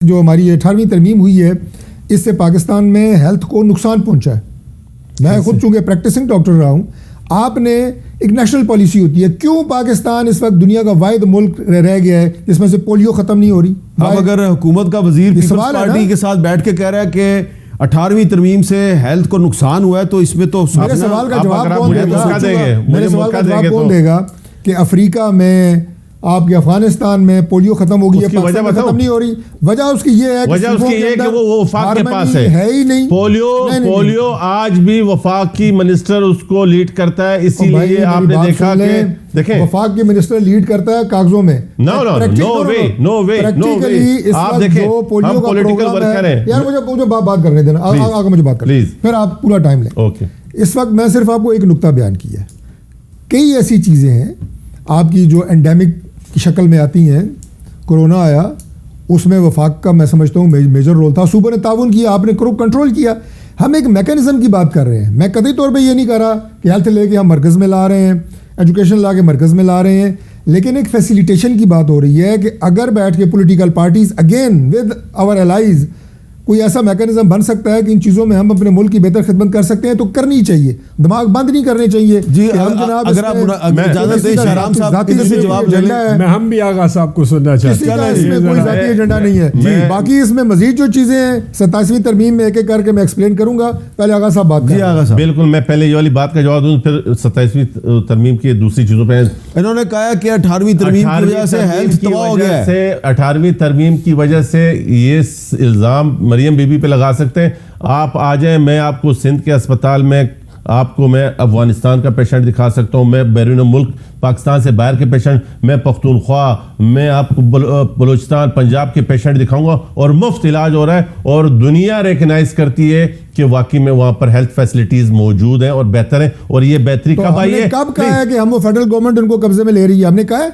जो हमारी 18वीं तरमीम हुई है, इससे पाकिस्तान में हेल्थ को नुकसान पहुंचा है। मैं खुद चूंकि प्रैक्टिसिंग डॉक्टर रहा हूं, आपने एक नेशनल पॉलिसी होती है, क्यों पाकिस्तान इस वक्त दुनिया का वाहिद मुल्क रह गया है जिसमें से पोलियो खत्म नहीं हो रही। अब अगर हुकूमत का वजीर पीपल्स पार्टी के साथ बैठ के कह रहा है कि 18वीं तरमीम से हेल्थ को नुकसान हुआ है, तो इसमें तो मेरे सवाल का जवाब कौन देगा? मेरे सवाल का जवाब कौन देगा कि अफ्रीका में, आपके अफगानिस्तान में पोलियो खत्म हो गई है, पाकिस्तान में खत्म नहीं हो रही। वजह उसकी ये है कि वो वफाक के पास है ही नहीं। पोलियो आज भी वफाक की मिनिस्टर उसको लीड करता है, इसीलिए आपने देखा कि देखें वफाक की मिनिस्टर लीड करता है कागजों में। नो वे आप देखें, हम पॉलिटिकल वर्कर हैं यार, मुझे बात करने देना, आगे मुझे बात करने, फिर आप पूरा टाइम लें। ओके, इस वक्त मैं सिर्फ आपको एक नुक्ता बयान किया है। कई ऐसी चीजें हैं आपकी जो एंडेमिक की शक्ल में आती हैं। कोरोना आया, उसमें वफाक का मैं समझता हूँ मेजर रोल था। सूबे ने ताउन किया, आपने कंट्रोल किया। हम एक मैकेनिज्म की बात कर रहे हैं। मैं कतई तौर पे ये नहीं कर रहा कि हेल्थ लेके हम मरकज़ में ला रहे हैं, एजुकेशन ला के मरकज़ में ला रहे हैं, लेकिन एक फैसिलिटेशन की बात हो रही है कि अगर बैठ के political parties again with our allies कोई ऐसा मैकेनिज्म बन सकता है कि इन चीज़ों में हम अपने मुल्क की बेहतर खिदमत कर सकते हैं, तो करनी चाहिए। दिमाग बंद नहीं करने चाहिए जी। हम जनाब, अगर आप इजाजत दें, शहराम साहब इधर से जवाब ले लें। मैं हम भी आगा साहब को सुनना चाहते हैं। इसमें कोई जाती एजेंडा नहीं है। बाकी इसमें मजीद जो चीजें हैं 27वीं तरमीम में एक एक करके मैं एक्सप्लेन करूंगा। पहले आगा साहब बात जी। आगा साहब, बिल्कुल, मैं पहले ये वाली बात का जवाब दूं, फिर 27वीं तरमीम की दूसरी चीजों पे। इन्होंने कहा कि 18वीं तरमीम की वजह से हेल्थ तबाह हो गया है। 18वीं तरमीम की वजह से ये इल्जाम मरियम बीबी पे लगा सकते हैं। आप आ जाएं, मैं आपको सिंध के अस्पताल में, आपको मैं अफगानिस्तान का पेशेंट दिखा सकता हूं, मैं बैरून मुल्क पाकिस्तान से बाहर के पेशेंट, मैं पख्तूनख्वा, मैं आपको बलूचिस्तान पंजाब के पेशेंट दिखाऊंगा, और मुफ्त इलाज हो रहा है। और दुनिया रिकग्नाइज करती है कि वाकई में वहां पर हेल्थ फैसिलिटीज मौजूद हैं और बेहतर है। और ये बेहतरी कब आई है? कब कहा है कि हम वो फेडरल गवर्नमेंट उनको कब्जे में ले रही है? हमने कहा है